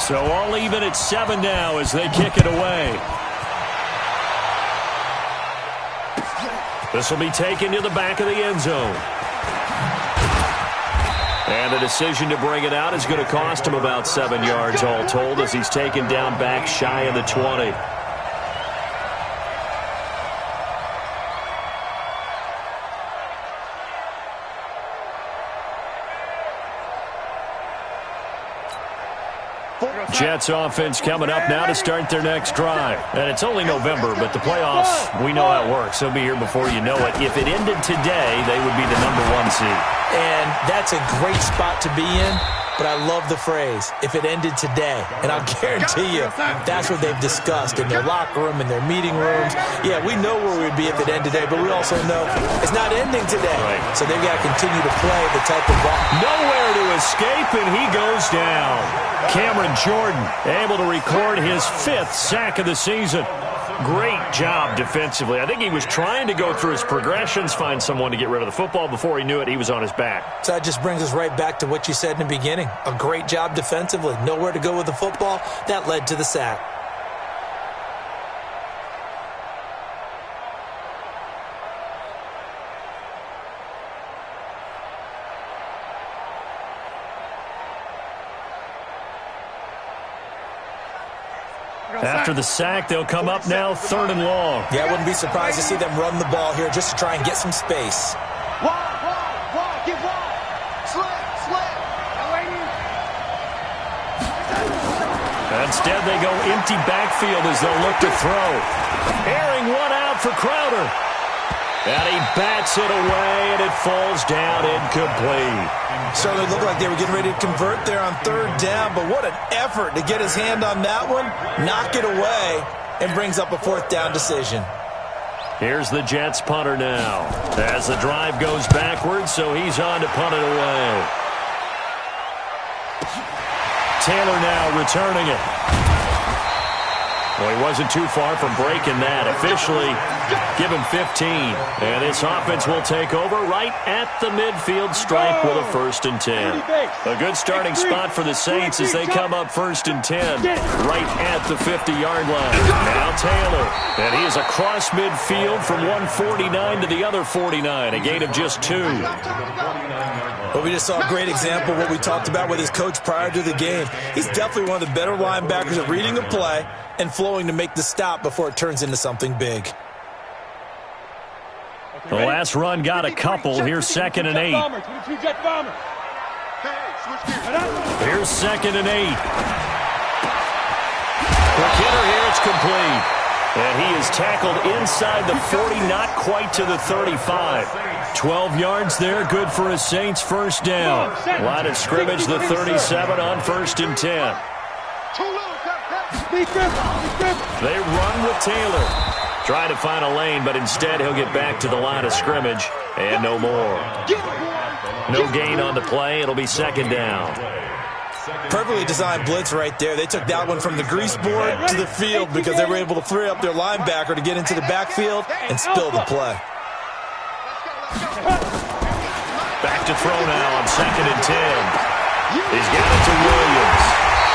So all even at 7 now as they kick it away. This will be taken to the back of the end zone. And the decision to bring it out is going to cost him about 7 yards all told as he's taken down back shy of the 20. Jets offense coming up now to start their next drive. And it's only November, but the playoffs, we know how it works. They'll be here before you know it. If it ended today, they would be the #1 seed. And that's a great spot to be in, but I love the phrase, if it ended today. And I'll guarantee you, that's what they've discussed in their locker room, in their meeting rooms. Yeah, we know where we'd be if it ended today, but we also know it's not ending today. Right. So they've got to continue to play the type of ball. Nowhere to escape, and he goes down. Cameron Jordan able to record his 5th sack of the season. Great job defensively. I think he was trying to go through his progressions, find someone to get rid of the football. Before he knew it, he was on his back. So that just brings us right back to what you said in the beginning. A great job defensively. Nowhere to go with the football. That led to the sack. After the sack, they'll come up now 3rd and long. Yeah, I wouldn't be surprised to see them run the ball here just to try and get some space. Wide, get wide. Slant. Instead, they go empty backfield as they'll look to throw. Airing one out for Crowder. And he bats it away, and it falls down incomplete. Certainly looked like they were getting ready to convert there on 3rd down, but what an effort to get his hand on that one, knock it away, and brings up a 4th down decision. Here's the Jets punter now as the drive goes backwards, so he's on to punt it away. Taylor now returning it. Well, he wasn't too far from breaking that. Officially, give him 15. And this offense will take over right at the midfield stripe with a 1st and 10. A good starting spot for the Saints as they come up 1st and 10 right at the 50-yard line. Now Taylor. And he is across midfield from one 49 to the other 49. A gain of just 2. Well, we just saw a great example of what we talked about with his coach prior to the game. He's definitely one of the better linebackers at reading a play and flowing to make the stop before it turns into something big. The last run got a couple. Here's 2nd and 8. Here's 2nd and 8. Quick hitter here. It's complete. And he is tackled inside the 40, not quite to the 35. 12 yards there, good for a Saints 1st down. Line of scrimmage, the 37 on 1st and 10. They run with Taylor. Try to find a lane, but instead he'll get back to the line of scrimmage. And no more. No gain on the play. It'll be 2nd down. Perfectly designed blitz right there. They took that one from the grease board to the field because they were able to free up their linebacker to get into the backfield and spill the play. Back to throw now on 2nd and 10. He's got it to Williams.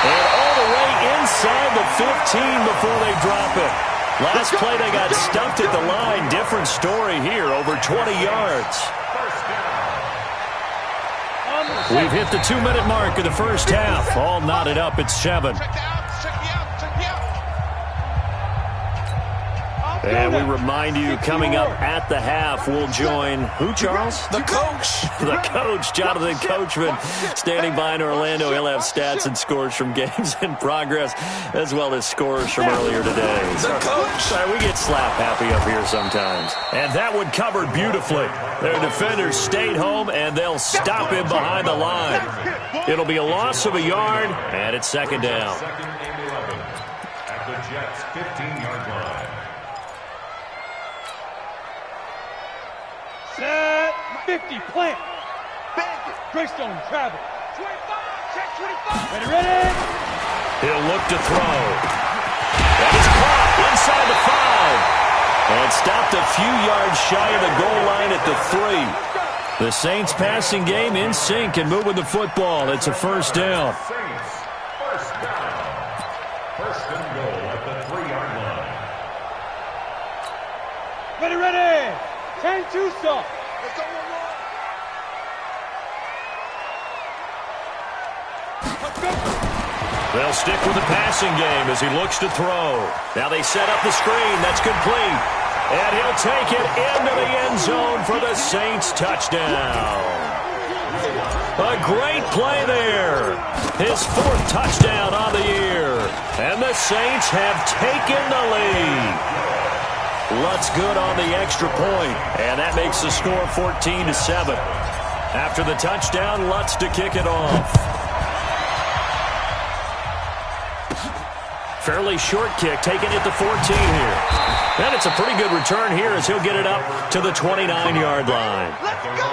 And all the way inside the 15 before they drop it. Last play they got stuffed at the line. Different story here, over 20 yards. We've hit the 2-minute mark of the 1st half. All knotted up at 7. And we remind you, coming up at the half, we'll join who, Charles? The coach. The coach, Jonathan Coachman, standing by in Orlando. He'll have stats and scores from games in progress, as well as scores from earlier today. The coach. Sorry, we get slap happy up here sometimes. And that one covered beautifully. Their defenders stayed home, and they'll stop him behind the line. It'll be a loss of a yard, and it's 2nd down. At the Jets' 15-yard line. Set 50, plant. Greystone, travel. 25, check 25. Ready. He'll look to throw. And it's caught inside the 5. And stopped a few yards shy of the goal line at the 3. The Saints passing game in sync and moving the football. It's a 1st down. Saints, 1st down. First and goal at the 3-yard line. Ready. Change to stop. Let's go, They'll stick with the passing game as he looks to throw. Now they set up the screen. That's complete. And he'll take it into the end zone for the Saints touchdown. A great play there. His 4th touchdown on the year. And the Saints have taken the lead. Lutz good on the extra point. And that makes the score 14-7. After the touchdown, Lutz to kick it off. Fairly short kick, taking it to 14 here. And it's a pretty good return here as he'll get it up to the 29-yard line. Let's go.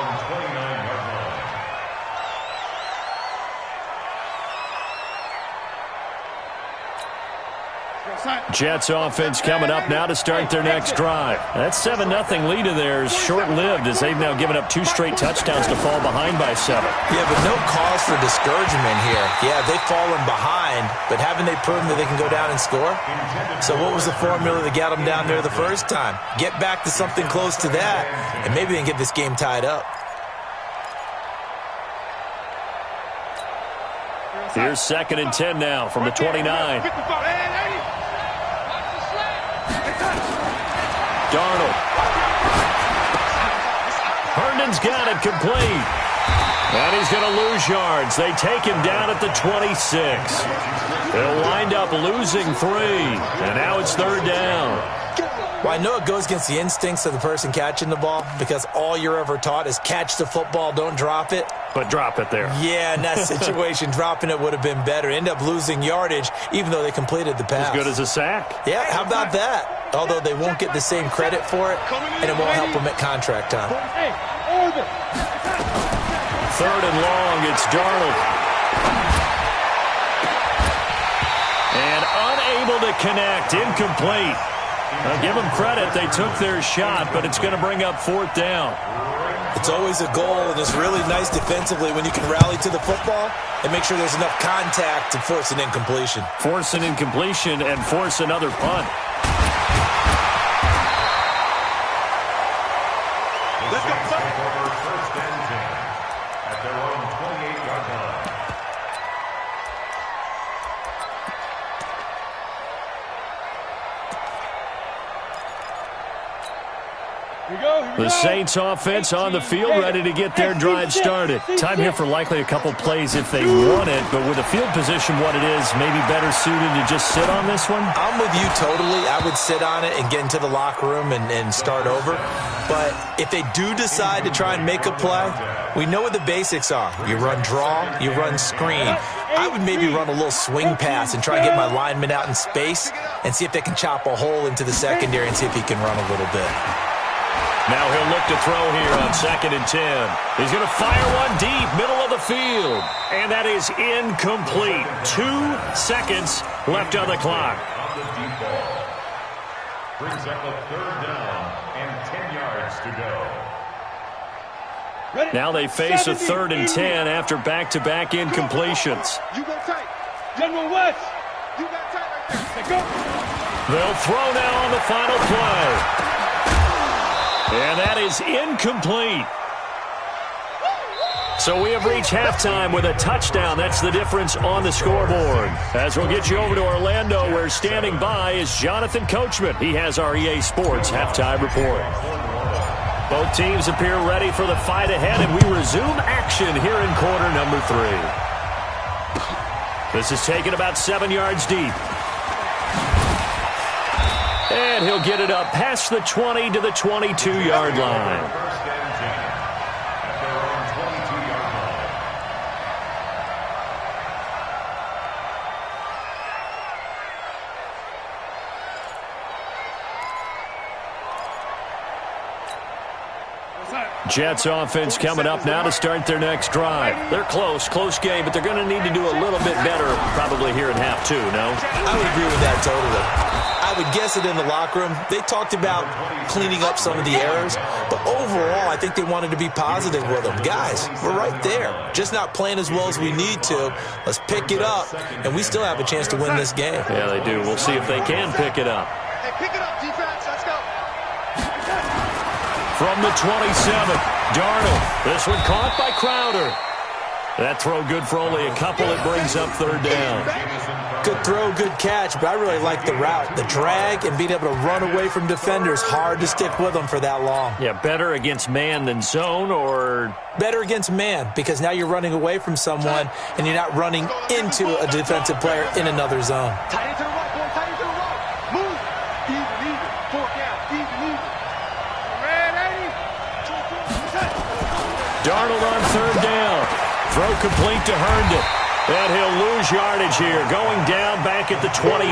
Jets offense coming up now to start their next drive. That 7-0 lead of theirs short-lived as they've now given up 2 straight touchdowns to fall behind by 7. Yeah, but no cause for discouragement here. Yeah, they've fallen behind, but haven't they proven that they can go down and score? So what was the formula that got them down there the first time? Get back to something close to that, and maybe they can get this game tied up. Here's 2nd and 10 now from the 29. Darnold. Herndon's got it complete. And he's going to lose yards. They take him down at the 26. They'll wind up losing 3. And now it's 3rd down. Well, I know it goes against the instincts of the person catching the ball because all you're ever taught is catch the football, don't drop it. But drop it there. Yeah, in that situation, dropping it would have been better. End up losing yardage, even though they completed the pass. As good as a sack. Yeah, how about that? Although they won't get the same credit for it, and it won't help them at contract time. 3rd and long, it's Darnold. And unable to connect, incomplete. I'll give them credit. They took their shot, but it's going to bring up 4th down. It's always a goal, and it's really nice defensively when you can rally to the football and make sure there's enough contact to force an incompletion. Force an incompletion and force another punt. Let's go. First and 10 at their own 28-yard line. The Saints offense on the field ready to get their drive started. Time here for likely a couple plays if they want it, but with the field position what it is, maybe better suited to just sit on this one? I'm with you totally. I would sit on it and get into the locker room and start over. But if they do decide to try and make a play, we know what the basics are. You run draw, you run screen. I would maybe run a little swing pass and try and get my lineman out in space and see if they can chop a hole into the secondary and see if he can run a little bit. Now he'll look to throw here on 2nd and 10. He's going to fire one deep, middle of the field. And that is incomplete. 2 seconds left on the clock. On the deep ball. Brings up a 3rd down and 10 yards to go. Now they face a 3rd and 10 after back-to-back incompletions. You go tight. General West. You got tight right there. Go. They'll throw now on the final play. And that is incomplete. So we have reached halftime with a touchdown. That's the difference on the scoreboard. As we'll get you over to Orlando, where standing by is Jonathan Coachman. He has our EA Sports halftime report. Both teams appear ready for the fight ahead, and we resume action here in quarter number 3. This is taken about 7 yards deep. And he'll get it up past the 20 to the 22-yard line. First and 10 at their own 22-yard line. Jets offense coming up now to start their next drive. They're close game, but they're going to need to do a little bit better probably here in half two, no? I would agree with that totally. I would guess it in the locker room. They talked about cleaning up some of the errors, but overall, I think they wanted to be positive with them. Guys, we're right there. Just not playing as well as we need to. Let's pick it up, and we still have a chance to win this game. Yeah, they do. We'll see if they can pick it up. Hey, pick it up, defense. Let's go. From the 27, Darnold. This one caught by Crowder. That throw good for only a couple. It brings up third down. Good throw, good catch, but I really like the route. The drag and being able to run away from defenders, hard to stick with them for that long. Yeah, better against man than zone, or? Better against man, because now you're running away from someone and you're not running into a defensive player in another zone. Tight end to the right, boy. Tight end to the right. Move. Even. Fork out. Even. Ready. Darnold on third down. Throw complete to Herndon. And he'll lose yardage here. Going down back at the 28.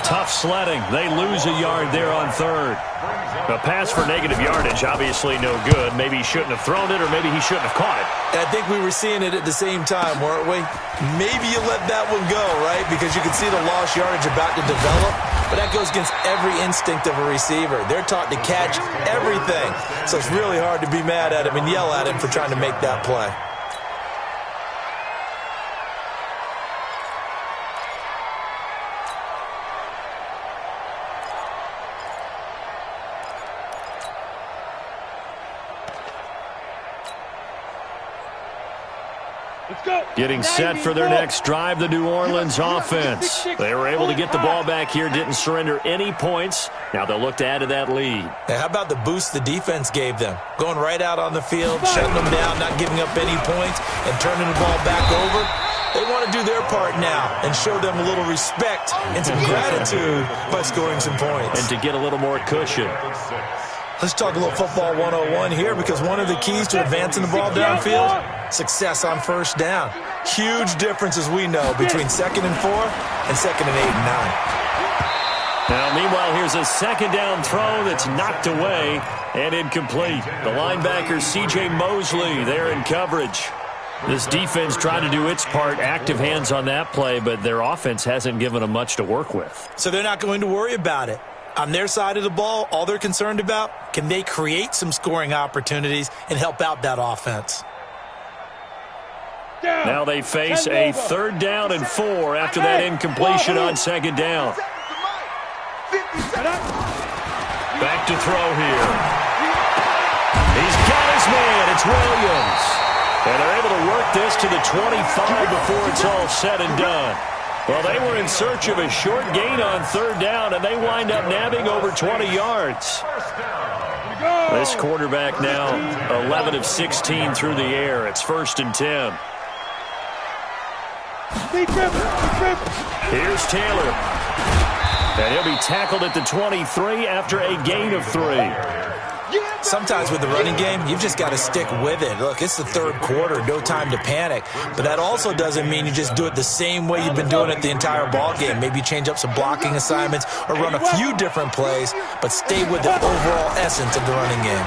Tough sledding. They lose a yard there on third. A pass for negative yardage, obviously no good. Maybe he shouldn't have thrown it, or maybe he shouldn't have caught it. And I think we were seeing it at the same time, weren't we? Maybe you let that one go, right? Because you can see the lost yardage about to develop. But that goes against every instinct of a receiver. They're taught to catch everything. So it's really hard to be mad at him and yell at him for trying to make that play. Getting set for their next drive, the New Orleans offense. They were able to get the ball back here, didn't surrender any points. Now they'll look to add to that lead. Now, how about the boost the defense gave them? Going right out on the field, shutting them down, not giving up any points, and turning the ball back over. They want to do their part now and show them a little respect and some gratitude by scoring some points. And to get a little more cushion. Let's talk a little football 101 here, because one of the keys to advancing the ball downfield, success on first down. Huge difference, as we know, between 2nd and 4 and 2nd and 8 and 9. Now, meanwhile, here's a second down throw that's knocked away and incomplete. The linebacker, C.J. Mosley, there in coverage. This defense trying to do its part, active hands on that play, but their offense hasn't given them much to work with. So they're not going to worry about it. On their side of the ball, all they're concerned about, can they create some scoring opportunities and help out that offense? Now they face a 3rd down and 4 after that incompletion on 2nd down. Back to throw here. He's got his man. It's Williams. And they're able to work this to the 25 before it's all said and done. Well, they were in search of a short gain on 3rd down, and they wind up nabbing over 20 yards. This quarterback now 11 of 16 through the air. It's 1st and 10. Here's Taylor. And he'll be tackled at the 23 after a gain of 3. Sometimes with the running game, you've just got to stick with it. Look, it's the 3rd quarter, no time to panic. But that also doesn't mean you just do it the same way you've been doing it the entire ball game. Maybe change up some blocking assignments or run a few different plays, but stay with the overall essence of the running game.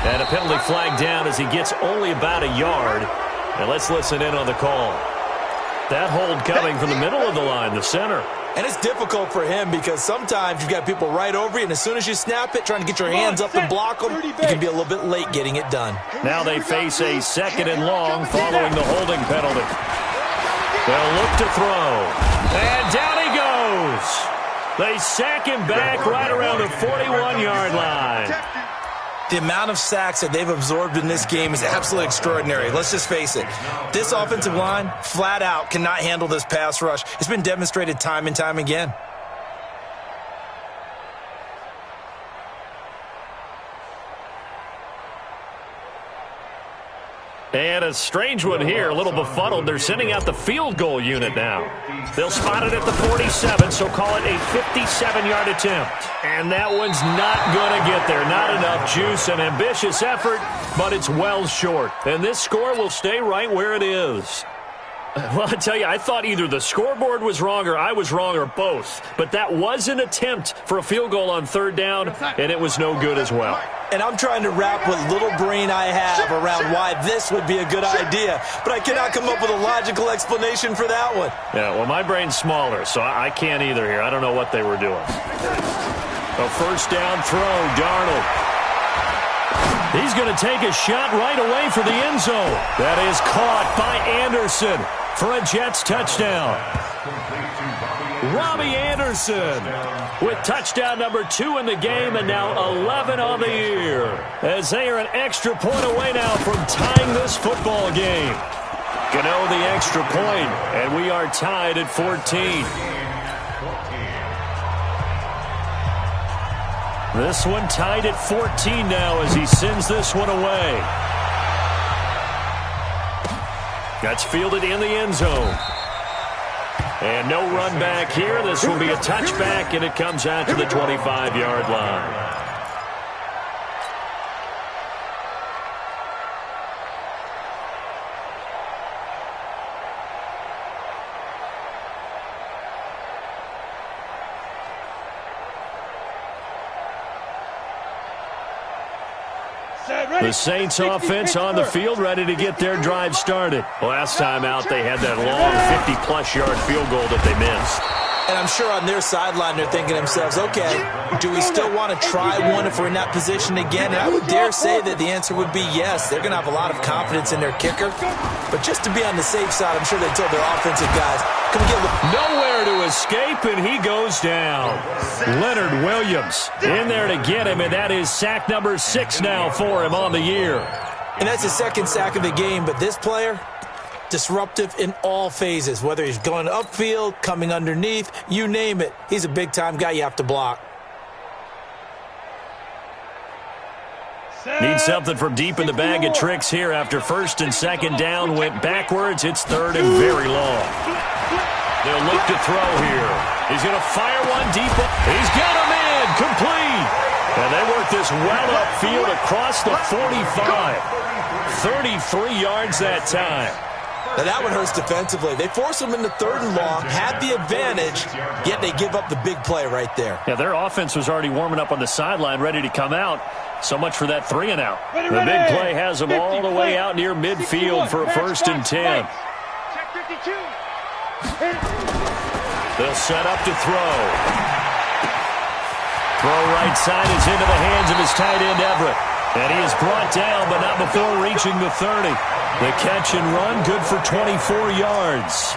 And a penalty flag down as he gets only about a yard. And let's listen in on the call. That hold coming from the middle of the line, the center. And it's difficult for him because sometimes you've got people right over you, and as soon as you snap it, trying to get your hands up and block them, you can be a little bit late getting it done. Now they face a 2nd and long following the holding penalty. They'll look to throw. And down he goes. They sack him back right around the 41-yard line. The amount of sacks that they've absorbed in this game is absolutely extraordinary. Let's just face it. This offensive line, flat out, cannot handle this pass rush. It's been demonstrated time and time again. And a strange one here, a little befuddled. They're sending out the field goal unit now. They'll spot it at the 47, so call it a 57-yard attempt. And that one's not going to get there. Not enough juice, an ambitious effort, but it's well short. And this score will stay right where it is. Well, I tell you, I thought either the scoreboard was wrong or I was wrong or both. But that was an attempt for a field goal on third down, and it was no good as well. And I'm trying to wrap what little brain I have around why this would be a good idea, but I cannot come up with a logical explanation for that one. Yeah, well, my brain's smaller, so I can't either here. I don't know what they were doing. A first down throw, Darnold. He's going to take a shot right away for the end zone. That is caught by Anderson for a Jets touchdown. Robbie Anderson with touchdown number 2 in the game and now 11 on the year. As they are an extra point away now from tying this football game. Gano the extra point, and we are tied at 14. This one tied at 14 now as he sends this one away. That's fielded in the end zone. And no run back here. This will be a touchback, and it comes out to the 25-yard line. The Saints offense on the field, ready to get their drive started. Last time out, they had that long 50-plus yard field goal that they missed. And I'm sure on their sideline they're thinking to themselves, okay, do we still want to try one if we're in that position again? And I would dare say that the answer would be yes. They're going to have a lot of confidence in their kicker. But just to be on the safe side, I'm sure they told their offensive guys, come get nowhere to escape, and he goes down. Leonard Williams in there to get him, and that is sack number 6 now for him on the year. And that's his second sack of the game, but this player, disruptive in all phases, whether he's going upfield, coming underneath, you name it. He's a big-time guy you have to block. Need something from deep in the bag of tricks here after first and second down went backwards. It's third and very long. They'll look to throw here. He's going to fire one deep. He's got him in. Complete. And they work this well upfield across the 45. 33 yards that time. Now that one hurts defensively. They force them into third and long, had the advantage, yet they give up the big play right there. Yeah, their offense was already warming up on the sideline, ready to come out. So much for that 3 and out. The big play has them all the way out near midfield for a first and 10. They'll set up to throw. Throw right side is into the hands of his tight end, Everett. And he is brought down, but not before reaching the 30. The catch and run, good for 24 yards.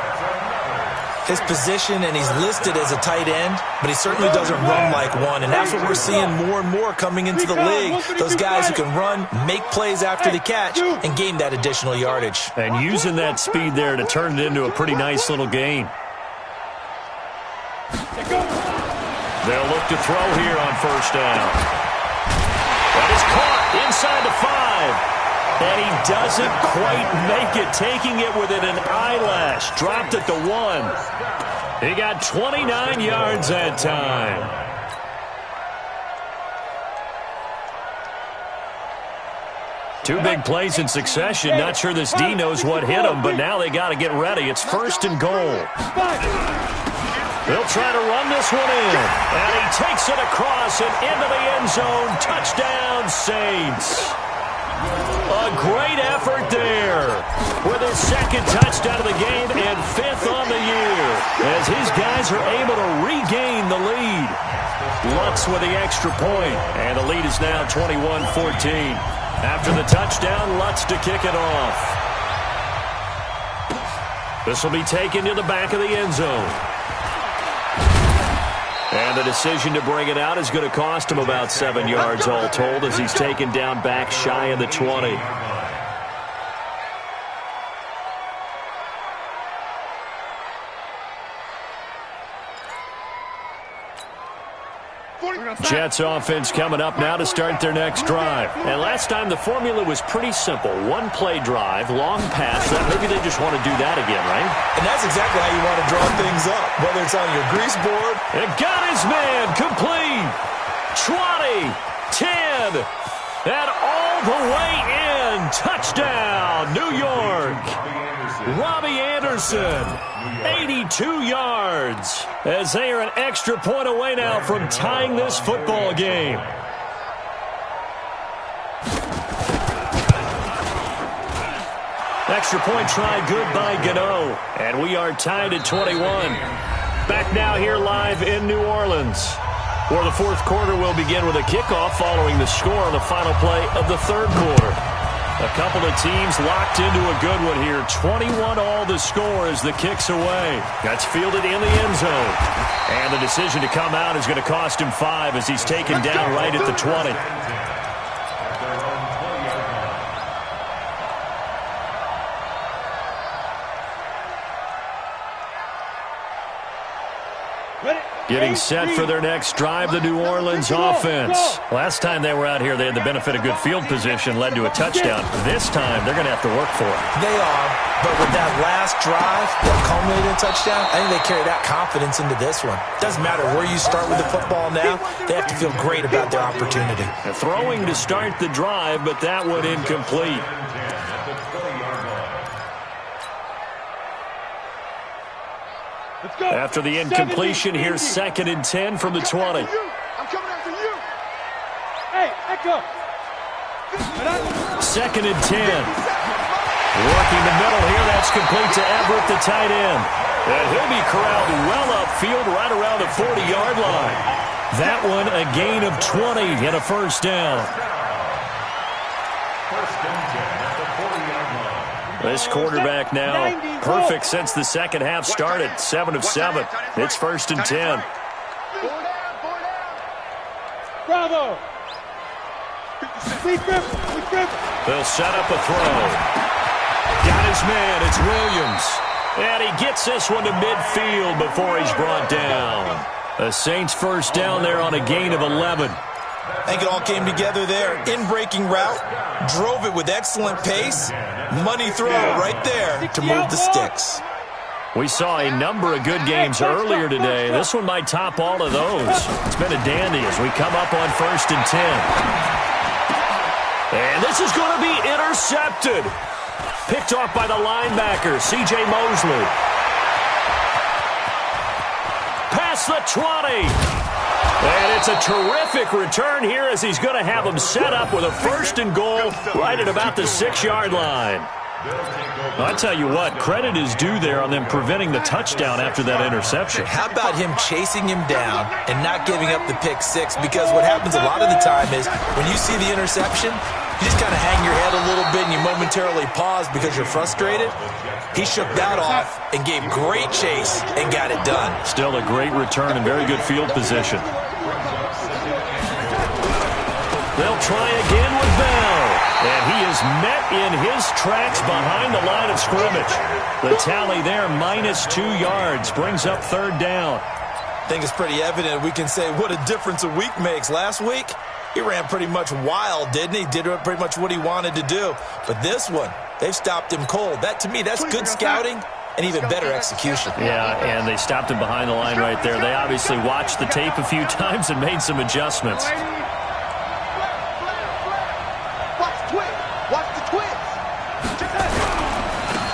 His position, and he's listed as a tight end, but he certainly doesn't run like one, and that's what we're seeing more and more coming into the league. Those guys who can run, make plays after the catch, and gain that additional yardage. And using that speed there to turn it into a pretty nice little gain. They'll look to throw here on first down. That is caught inside the 5. And he doesn't quite make it, taking it within an eyelash. Dropped at the 1. He got 29 yards that time. Two big plays in succession. Not sure this D knows what hit him, but now they got to get ready. It's first and goal. They'll try to run this one in. And he takes it across and into the end zone. Touchdown, Saints. A great effort there with his second touchdown of the game and 5th on the year as his guys are able to regain the lead. Lutz with the extra point, and the lead is now 21-14. After the touchdown, Lutz to kick it off. This will be taken to the back of the end zone. And the decision to bring it out is going to cost him about 7 yards all told as he's taken down back shy of the 20. Jets offense coming up now to start their next drive. And last time the formula was pretty simple. One play drive, long pass. Maybe they just want to do that again, right? And that's exactly how you want to draw things up, whether it's on your grease board. And got his man complete. 20, 10, And all the way in. Touchdown, New York. Robbie Anderson, 82 yards. As they are an extra point away now from tying this football game. Extra point try good by Gano. And we are tied at 21. Back now here live in New Orleans, where the fourth quarter will begin with a kickoff following the score on the final play of the third quarter. A couple of teams locked into a good one here. 21-all the score as the kick's away. That's fielded in the end zone. And the decision to come out is going to cost him 5 as he's taken down right at the 20. Getting set for their next drive, the New Orleans offense. Last time they were out here, they had the benefit of good field position, led to a touchdown. This time, they're going to have to work for it. They are, but with that last drive that culminated in a touchdown, I think they carry that confidence into this one. Doesn't matter where you start with the football now, they have to feel great about their opportunity. They're throwing to start the drive, but that one incomplete. After the incompletion, here's 2nd and 10 from the 20. I'm coming after you. Hey, Echo. 2nd and 10. Working the middle here. That's complete to Everett, the tight end. And he'll be corralled well upfield right around the 40-yard line. That one a gain of 20 and a first down. This quarterback now perfect since the second half started. 7 of 7. It's 1st and 10. Bravo. They'll set up a throw. Got his man. It's Williams. And he gets this one to midfield before he's brought down. The Saints first down there on a gain of 11. I think it all came together there. In-breaking route, drove it with excellent pace. Money throw right there to move the sticks. We saw a number of good games earlier today. This one might top all of those. It's been a dandy as we come up on 1st and 10. And this is going to be intercepted. Picked off by the linebacker, C.J. Mosley. Past the 20. And it's a terrific return here as he's going to have them set up with a 1st and goal right at about the 6-yard line. I tell you what, credit is due there on them preventing the touchdown after that interception. How about him chasing him down and not giving up the pick six? Because what happens a lot of the time is when you see the interception, you just kind of hang your head a little bit and you momentarily pause because you're frustrated. He shook that off and gave great chase and got it done. Still a great return and very good field position. They'll try again with Bell. And he is met in his tracks behind the line of scrimmage. The tally there, -2 yards, brings up 3rd down. I think it's pretty evident. We can say what a difference a week makes. Last week, he ran pretty much wild, didn't he? Did pretty much what he wanted to do. But this one, they've stopped him cold. That, to me, that's good scouting and even better execution. Yeah, and they stopped him behind the line right there. They obviously watched the tape a few times and made some adjustments.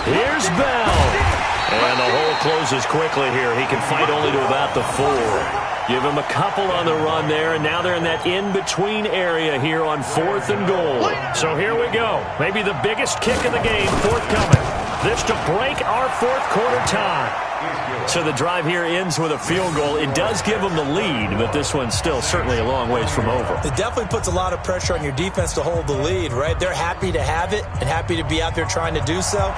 Here's Bell. And the hole closes quickly here. He can fight only to about the 4. Give him a couple on the run there, and now they're in that in-between area here on 4th and goal. So here we go. Maybe the biggest kick of the game forthcoming. This to break our 4th quarter tie. So the drive here ends with a field goal. It does give them the lead, but this one's still certainly a long ways from over. It definitely puts a lot of pressure on your defense to hold the lead, right? They're happy to have it and happy to be out there trying to do so.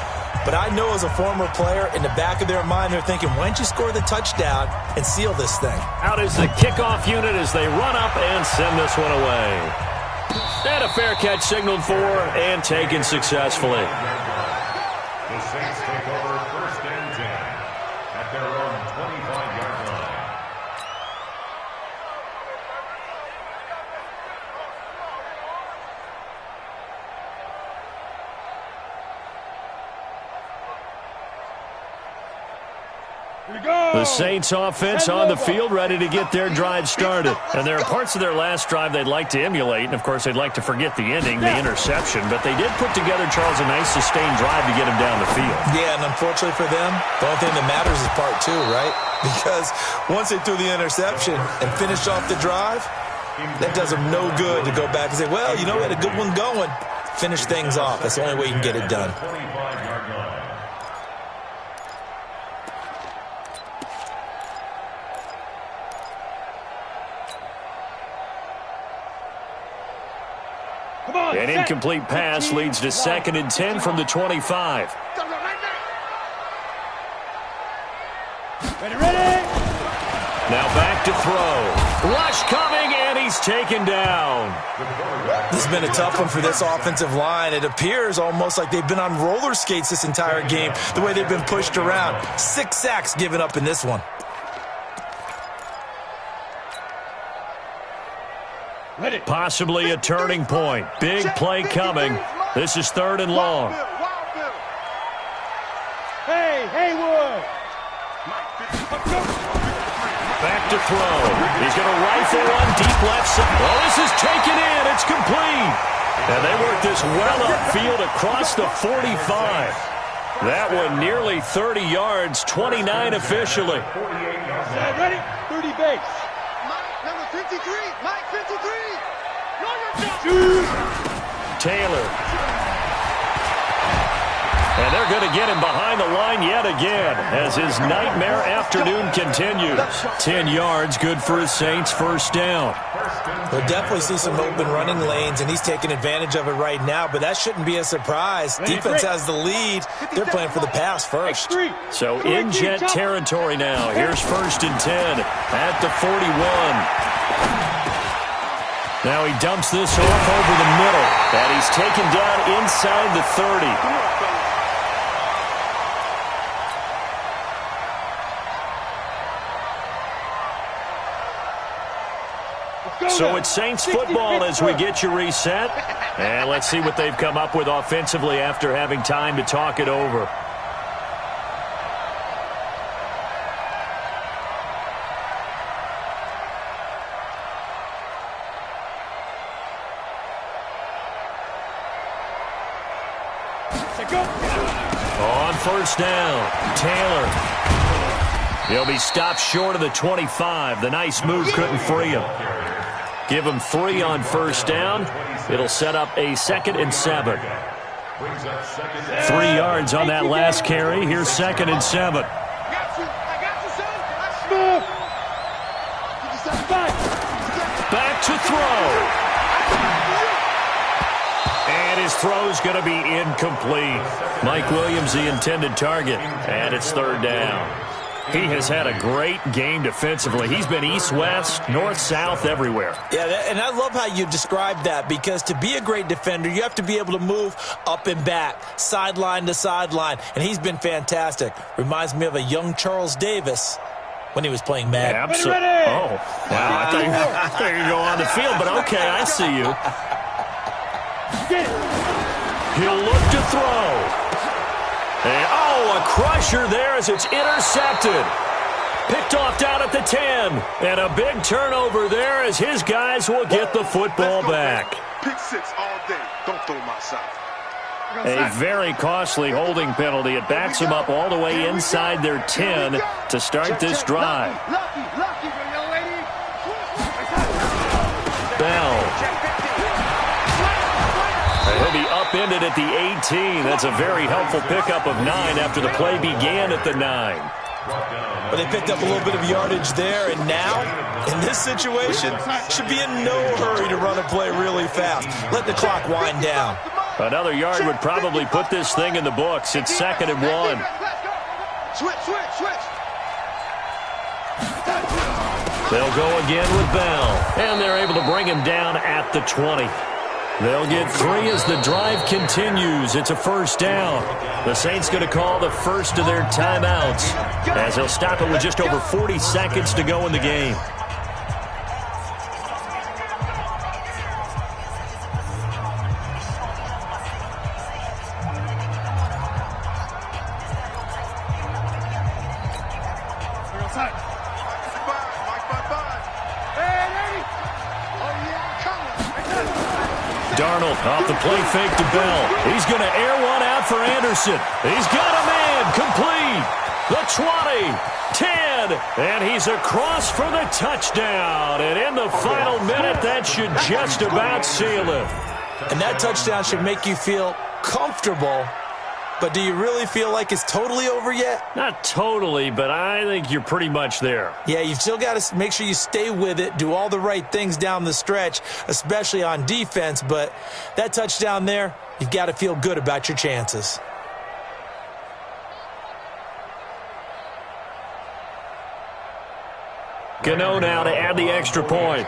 But I know as a former player, in the back of their mind, they're thinking, why don't you score the touchdown and seal this thing? Out is the kickoff unit as they run up and send this one away. And a fair catch signaled for and taken successfully. The Saints take over 1st and 10 at their own 25-yard line. The Saints offense on the field, ready to get their drive started. And there are parts of their last drive they'd like to emulate, and of course they'd like to forget the ending, the interception, but they did put together, Charles, a nice sustained drive to get him down the field. Yeah, and unfortunately for them, the only thing that matters is part two, right? Because once they threw the interception and finished off the drive, that does them no good to go back and say, well, you know, we had a good one going. Finish things off. That's the only way you can get it done. An incomplete pass leads to 2nd and 10 from the 25. Ready. Now back to throw. Rush coming, and he's taken down. This has been a tough one for this offensive line. It appears almost like they've been on roller skates this entire game, the way they've been pushed around. 6 sacks given up in this one. Possibly a turning point. Big play coming. This is 3rd and long. Hey, Haywood. Back to throw. He's going to rifle one deep left side. Oh, this is taken in. It's complete. And they work this well upfield across the 45. That one nearly 30 yards, 29 officially. Ready? 30 base. Mike, number 53. Mike, 53. Taylor. And they're going to get him behind the line yet again as his nightmare afternoon continues. 10 yards, good for his Saints, 1st down. We'll definitely see some open running lanes, and he's taking advantage of it right now, but that shouldn't be a surprise. Defense has the lead. They're playing for the pass first. So in jet territory now. Here's 1st and 10 at the 41. Now he dumps this off over the middle, and he's taken down inside the 30. So it's Saints football as we get you reset. And let's see what they've come up with offensively after having time to talk it over. On 1st down, Taylor. He'll be stopped short of the 25. The nice move couldn't free him. Give him 3 on 1st down. It'll set up a 2nd and 7. 3 yards on that last carry. Here's 2nd and 7. Back to throw. And his throw's going to be incomplete. Mike Williams, the intended target. And it's 3rd down. He has had a great game defensively. He's been east-west, north-south, everywhere. Yeah, and I love how you described that, because to be a great defender, you have to be able to move up and back, sideline to sideline, and he's been fantastic. Reminds me of a young Charles Davis when he was playing Madden. Absolutely. Oh, wow. I thought you were going to go on the field, but okay, I see you. He'll look to throw. And, a crusher there as it's intercepted. Picked off down at the 10. And a big turnover there as his guys will get the football back. Pick 6 all day. Don't throw my side. A very costly holding penalty. It backs him up all the way inside their 10 to start this drive. Bell. He'll be upended at the 18. That's a very helpful pickup of 9 after the play began at the 9. But they picked up a little bit of yardage there, and now, in this situation, should be in no hurry to run a play really fast. Let the clock wind down. Another yard would probably put this thing in the books. It's 2nd and 1. Switch. They'll go again with Bell, and they're able to bring him down at the 20. They'll get 3 as the drive continues. It's a 1st down. The Saints going to call the first of their timeouts as they'll stop it with just over 40 seconds to go in the game. Darnold off the play fake to Bell. He's going to air one out for Anderson. He's got a man. Complete. The 20, 10, and he's across for the touchdown. And in the final minute, that should just about seal it. And that touchdown should make you feel comfortable. But do you really feel like it's totally over yet? Not totally, but I think you're pretty much there. Yeah, you've still got to make sure you stay with it, do all the right things down the stretch, especially on defense. But that touchdown there, you've got to feel good about your chances. Gano now to add the extra point.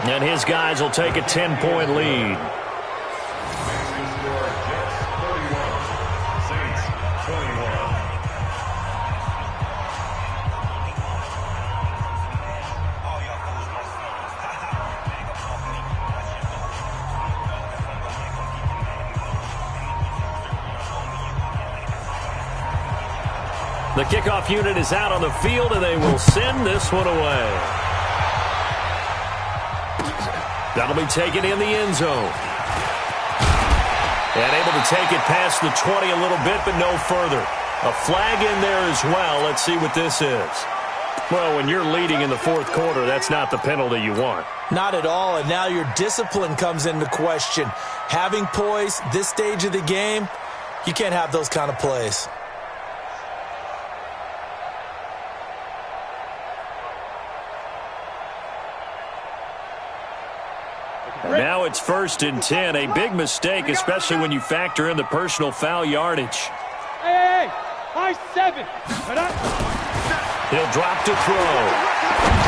And his guys will take a 10-point lead. The kickoff unit is out on the field, and they will send this one away. That'll be taken in the end zone. And able to take it past the 20 a little bit, but no further. A flag in there as well. Let's see what this is. Well, when you're leading in the fourth quarter, that's not the penalty you want. Not at all, and now your discipline comes into question. Having poise this stage of the game, you can't have those kind of plays. Now it's 1st and 10. A big mistake, especially when you factor in the personal foul yardage. Hey, high 7. He'll drop to throw.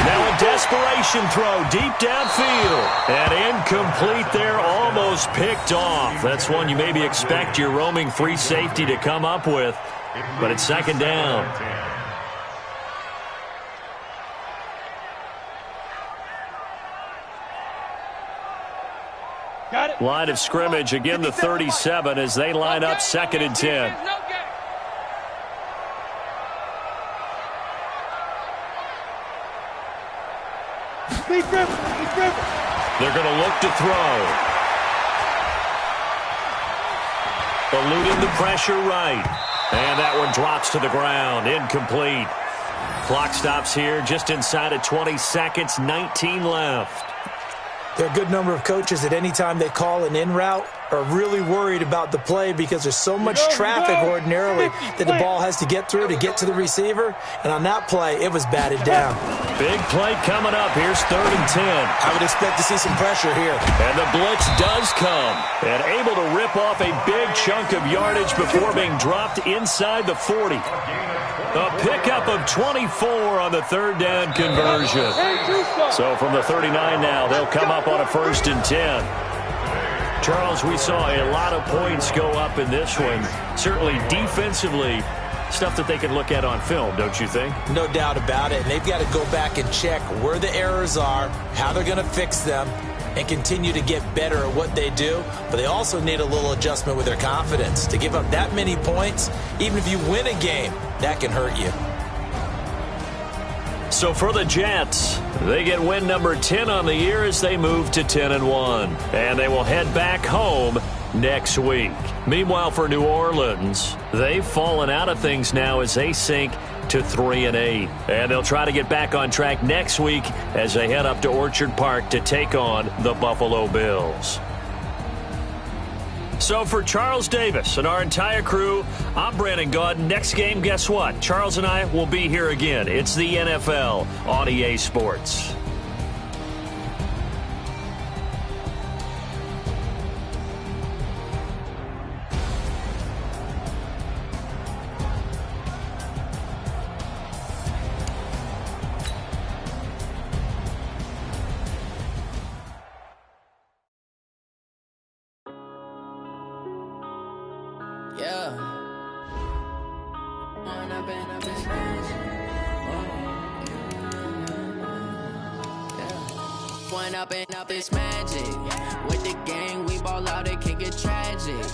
Now a desperation throw deep downfield. And incomplete there, almost picked off. That's one you maybe expect your roaming free safety to come up with. But it's 2nd down. Line of scrimmage, again the 37 as they line up 2nd and 10. They're going to look to throw. Eluding the pressure right. And that one drops to the ground. Incomplete. Clock stops here just inside of 20 seconds, 19 left. There are a good number of coaches at any time they call an in route are really worried about the play because there's so much traffic ordinarily that the ball has to get through to get to the receiver. And on that play, it was batted down. Big play coming up. Here's 3rd and 10. I would expect to see some pressure here. And the blitz does come. And able to rip off a big chunk of yardage before being dropped inside the 40. A pickup of 24 on the 3rd down conversion. So from the 39 now, they'll come up on a 1st and 10. Charles, we saw a lot of points go up in this one. Certainly defensively, stuff that they can look at on film, don't you think? No doubt about it. And they've got to go back and check where the errors are, how they're going to fix them, and continue to get better at what they do. But they also need a little adjustment with their confidence. To give up that many points, even if you win a game, that can hurt you. So for the Jets, they get win number 10 on the year as they move to 10-1. And they will head back home next week. Meanwhile, for New Orleans, they've fallen out of things now as they sink to 3-8. And they'll try to get back on track next week as they head up to Orchard Park to take on the Buffalo Bills. So for Charles Davis and our entire crew, I'm Brandon Gaudin. Next game, guess what? Charles and I will be here again. It's the NFL on EA Sports. Up is magic. With the gang, we ball out, it can get tragic.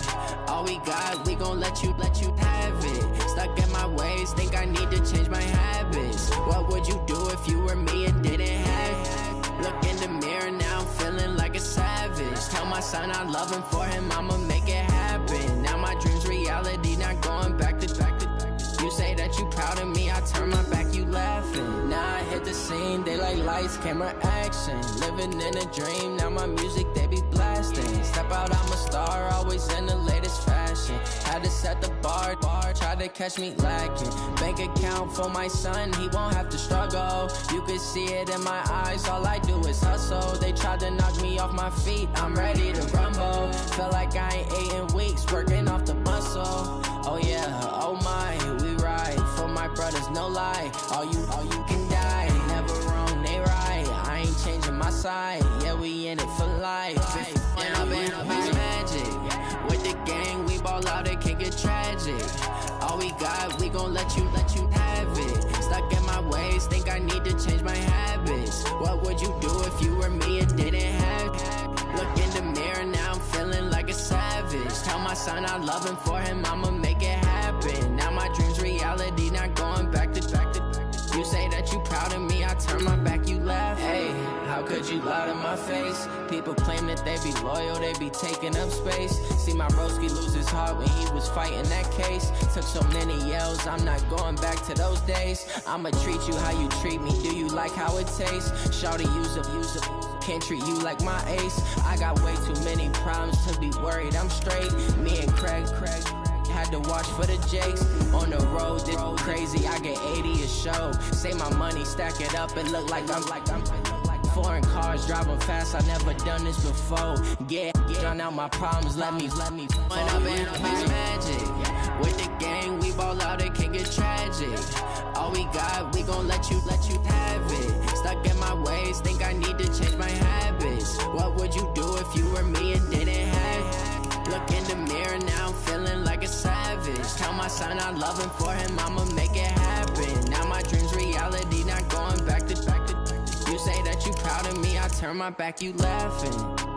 All we got, we gon' let you have it. Stuck in my ways, think I need to change my habits. What would you do if if you were me and didn't have? Look in the mirror, now I'm feeling like a savage. Tell my son I love him, for him I'ma make it happen. Now my dream's reality, not going back to. You say that you proud of me, I turn my back, you laughing. Now I hit the scene, they like lights, camera, action. Living in a dream, now my music they be blasting. Step out, I'm a star, always in the latest fashion. Had to set the bar, try to catch me lacking. Bank account for my son, he won't have to struggle. You can see it in my eyes, all I do is hustle. They tried to knock me off my feet, I'm ready to rumble. Feel like I ain't ate in weeks, working off the muscle. Oh yeah, oh my, we ride for my brothers, no lie. All you can die, never wrong, they right. I ain't changing my side, yeah, we in it for life. And I've been magic with the gang, we ball out, it can get tragic. All we got, we gon' let you have it. Stuck in my ways, think I need to change my habits. What would you do if you were me and didn't have? Look in the mirror, now I'm feeling like a savage. Tell my son I love him, for him I'ma make it happen. Now my dream's reality, not going back to. You say that you proud of me, I turn my back, you laugh. Hey, how could you lie to my face? People claim that they be loyal, they be taking up space. See my broski lose his heart when he was fighting that case. Took so many yells, I'm not going back to those days. I'ma treat you how you treat me, do you like how it tastes? Shawty, use up, can't treat you like my ace. I got way too many problems to be worried, I'm straight. Me and Craig had to watch for the jakes. On the road, this crazy, I get 80 a show. Say my money, stack it up, it look like I'm foreign cars, driving fast, I never done this before. Get drown out my problems, let me When I've been magic with the gang, we ball out, it can get tragic. All we got, we gon' let you have it. Stuck in my ways, think I need to change my habits. What would you do if you were me and didn't have? Look in the mirror, now I'm feeling like a savage. Tell my son I love him, for him I'ma make it happen. Now my dream's reality, not going back to. You say that you proud of me, I turn my back, you laughing.